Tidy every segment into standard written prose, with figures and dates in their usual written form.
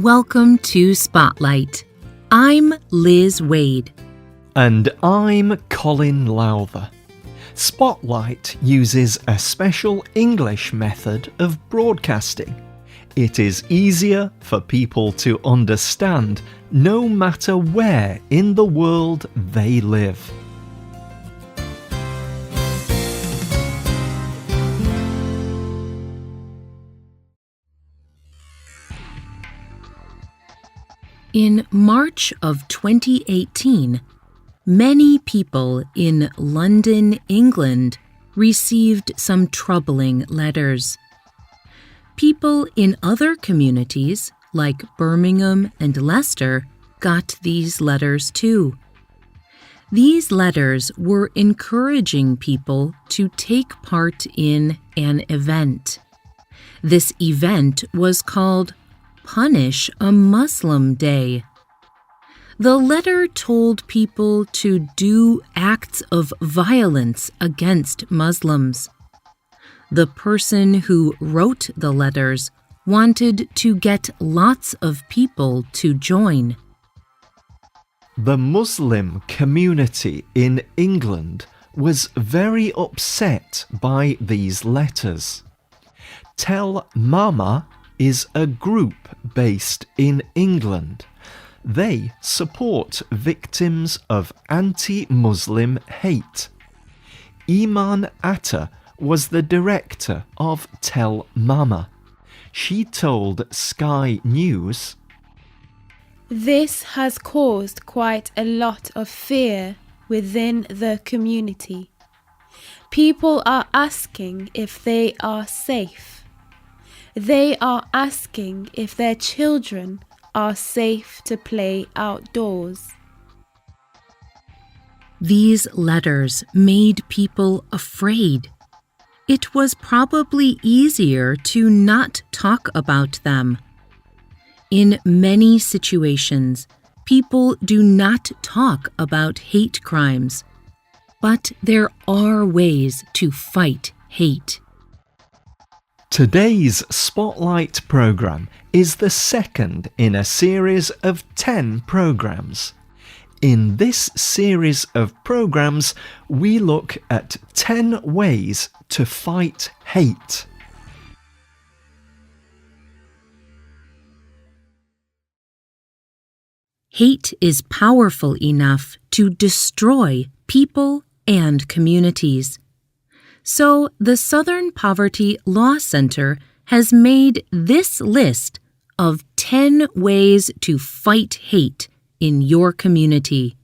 Welcome to Spotlight. I'm Liz Waid. And I'm Colin Lowther. Spotlight uses a special English method of broadcasting. It is easier for people to understand no matter where in the world they live. In March of 2018, many people in London, England, received some troubling letters. People in other communities, like Birmingham and Leicester, got these letters too. These letters were encouraging people to take part in an event. This event was called Punish a Muslim Day. The letter told people to do acts of violence against Muslims. The person who wrote the letters wanted to get lots of people to join. The Muslim community in England was very upset by these letters. Tell Mama is a group based in England. They support victims of anti-Muslim hate. Iman Atta was the director of Tell Mama. She told Sky News, "This has caused quite a lot of fear within the community. People are asking if they are safe. They are asking if their children are safe to play outdoors." These letters made people afraid. It was probably easier to not talk about them. In many situations, people do not talk about hate crimes, but there are ways to fight hate. Today's Spotlight programme is the second in a series of 10 programmes. In this series of programmes, we look at 10 ways to fight hate. Hate is powerful enough to destroy people and communities. So the Southern Poverty Law Center has made this list of 10 ways to fight hate in your community.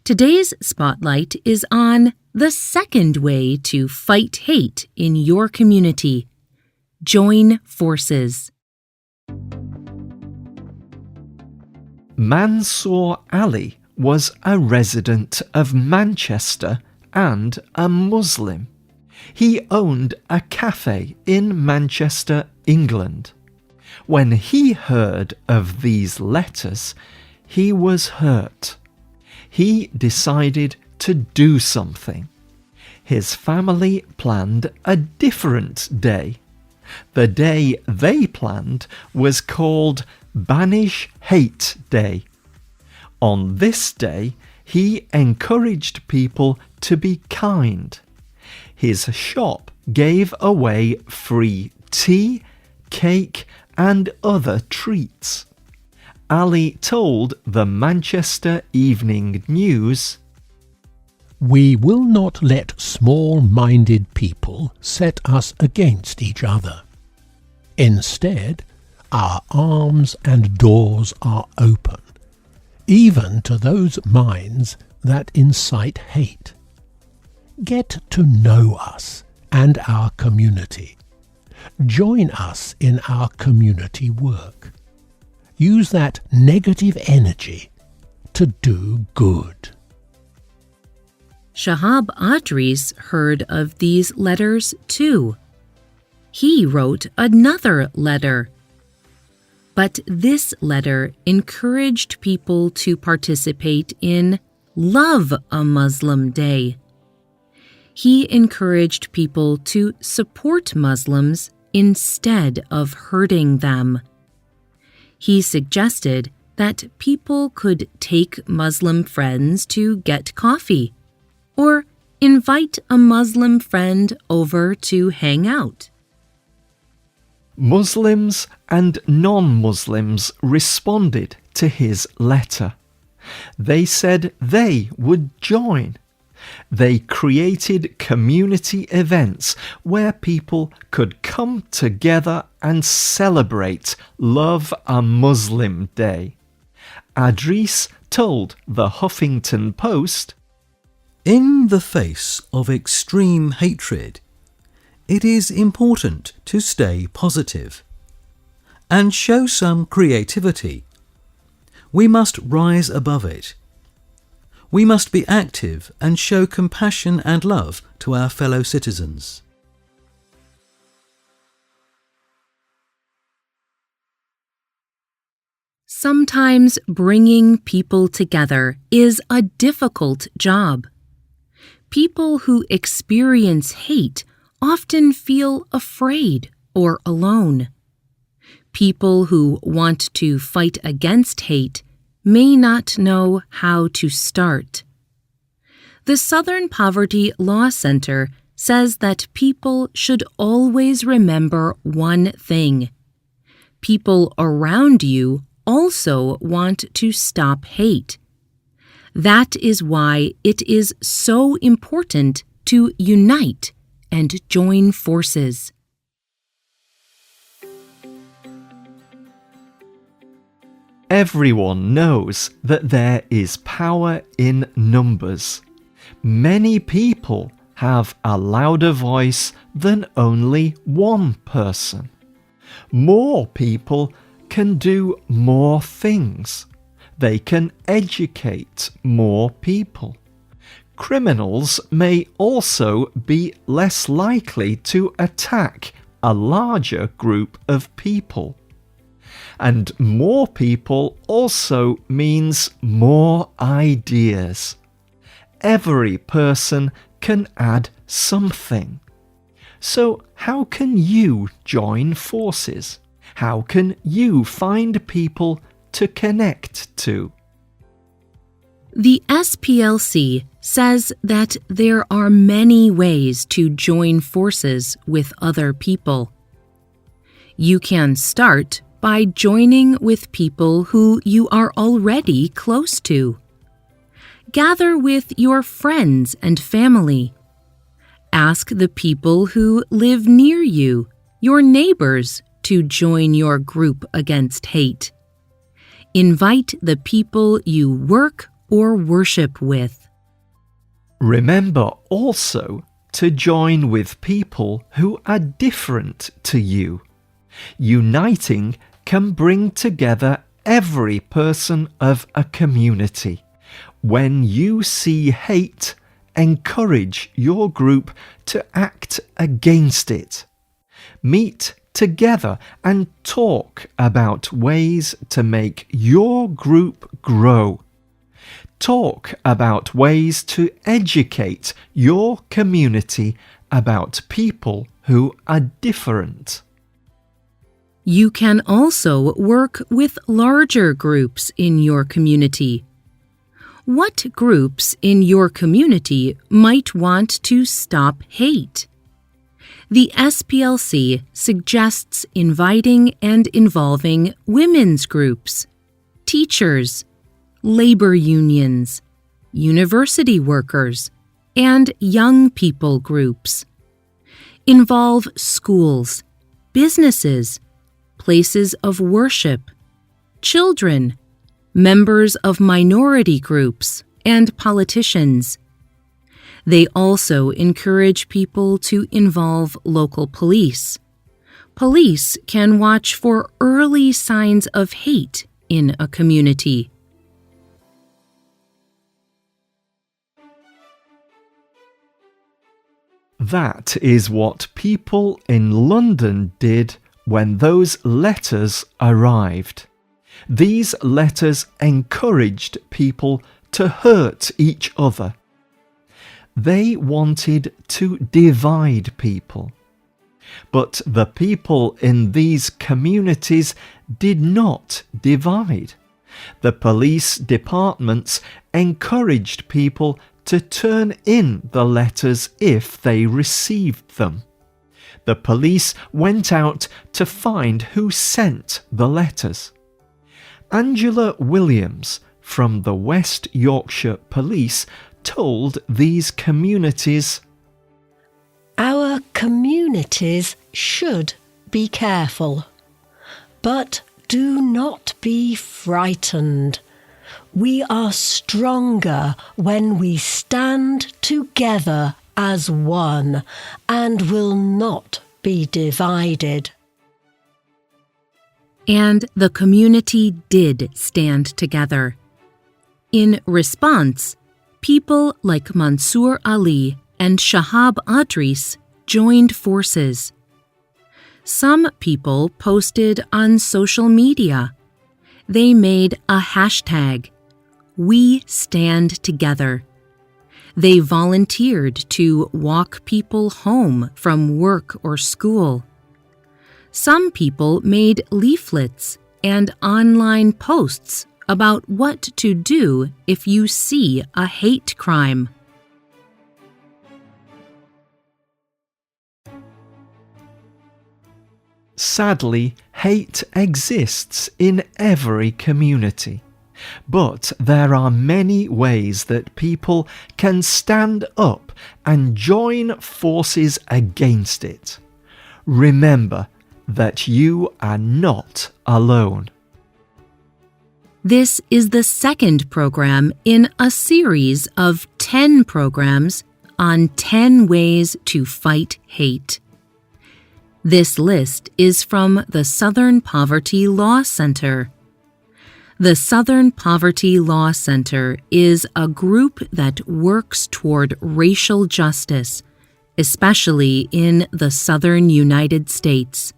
Today's spotlight is on the second way to fight hate in your community. Join forces. Mansour Ali was a resident of Manchester and a Muslim. He owned a cafe in Manchester, England. When he heard of these letters, he was hurt. He decided to do something. His family planned a different day. The day they planned was called Banish Hate Day. On this day, he encouraged people to be kind. His shop gave away free tea, cake, and other treats. Ali told the Manchester Evening News, "We will not let small-minded people set us against each other. Instead, our arms and doors are open, even to those minds that incite hate. Get to know us and our community. Join us in our community work. Use that negative energy to do good." Shahab Adris heard of these letters too. He wrote another letter. But this letter encouraged people to participate in Love a Muslim Day. He encouraged people to support Muslims instead of hurting them. He suggested that people could take Muslim friends to get coffee, or invite a Muslim friend over to hang out. Muslims and non-Muslims responded to his letter. They said they would join. They created community events where people could come together and celebrate Love a Muslim Day. Adris told the Huffington Post, "In the face of extreme hatred, it is important to stay positive and show some creativity. We must rise above it. We must be active and show compassion and love to our fellow citizens." Sometimes bringing people together is a difficult job. People who experience hate often feel afraid or alone. People who want to fight against hate may not know how to start. The Southern Poverty Law Center says that people should always remember one thing. People around you also want to stop hate. That is why it is so important to unite and join forces. Everyone knows that there is power in numbers. Many people have a louder voice than only one person. More people can do more things. They can educate more people. Criminals may also be less likely to attack a larger group of people. And more people also means more ideas. Every person can add something. So how can you join forces? How can you find people to connect to? The SPLC says that there are many ways to join forces with other people. You can start by joining with people who you are already close to. Gather with your friends and family. Ask the people who live near you, your neighbors, to join your group against hate. Invite the people you work or worship with. Remember also to join with people who are different to you. Uniting can bring together every person of a community. When you see hate, encourage your group to act against it. Meet together and talk about ways to make your group grow. Talk about ways to educate your community about people who are different. You can also work with larger groups in your community. What groups in your community might want to stop hate? The SPLC suggests inviting and involving women's groups, teachers, labor unions, university workers, and young people groups. Involve schools, businesses, places of worship, children, members of minority groups, and politicians. They also encourage people to involve local police. Police can watch for early signs of hate in a community. That is what people in London did when those letters arrived. These letters encouraged people to hurt each other. They wanted to divide people. But the people in these communities did not divide. The police departments encouraged people to turn in the letters if they received them. The police went out to find who sent the letters. Angela Williams from the West Yorkshire Police told these communities, "Our communities should be careful, but do not be frightened. We are stronger when we stand together as one and will not be divided." And the community did stand together. In response, people like Mansour Ali and Shahab Adris joined forces. Some people posted on social media. They made a hashtag, "We Stand Together." They volunteered to walk people home from work or school. Some people made leaflets and online posts about what to do if you see a hate crime. Sadly, hate exists in every community. But there are many ways that people can stand up and join forces against it. Remember that you are not alone. This is the second program in a series of 10 programs on 10 ways to fight hate. This list is from the Southern Poverty Law Center. The Southern Poverty Law Center is a group that works toward racial justice, especially in the southern United States.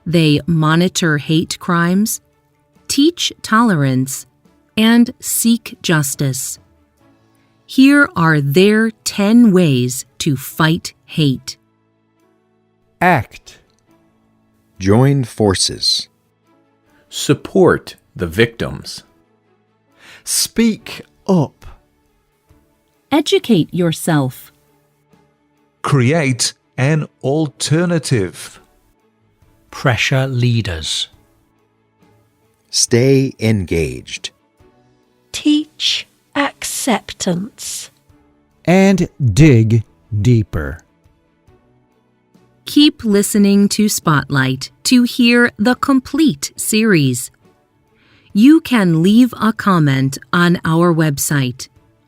They monitor hate crimes, teach tolerance, and seek justice. Here are their 10 ways to fight hate. Act. Join forces. Support the victims. Speak up. Educate yourself. Create an alternative. Pressure leaders. Stay engaged. Teach acceptance. And dig deeper. Keep listening to Spotlight to hear the complete series. You can leave a comment on our website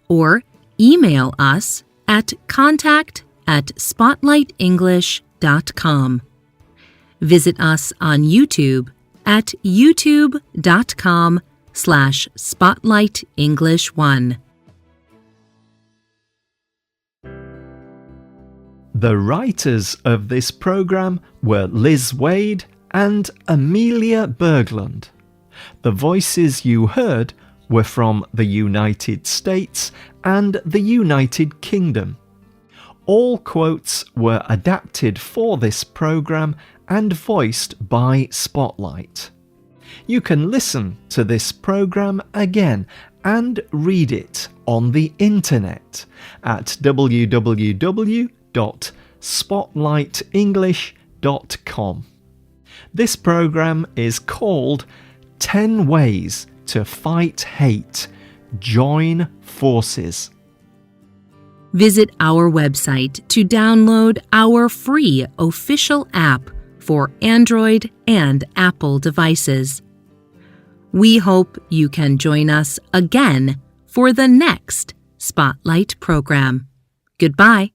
or email us at contact@spotlightenglish.com. Visit us on YouTube at youtube.com/spotlightenglish1. The writers of this program were Liz Waid and Amelia Berglund. The voices you heard were from the United States and the United Kingdom. All quotes were adapted for this program and voiced by Spotlight. You can listen to this program again and read it on the internet at www.spotlightenglish.com. This program is called 10 Ways to Fight Hate. Join Forces. Visit our website to download our free official app for Android and Apple devices. We hope you can join us again for the next Spotlight program. Goodbye.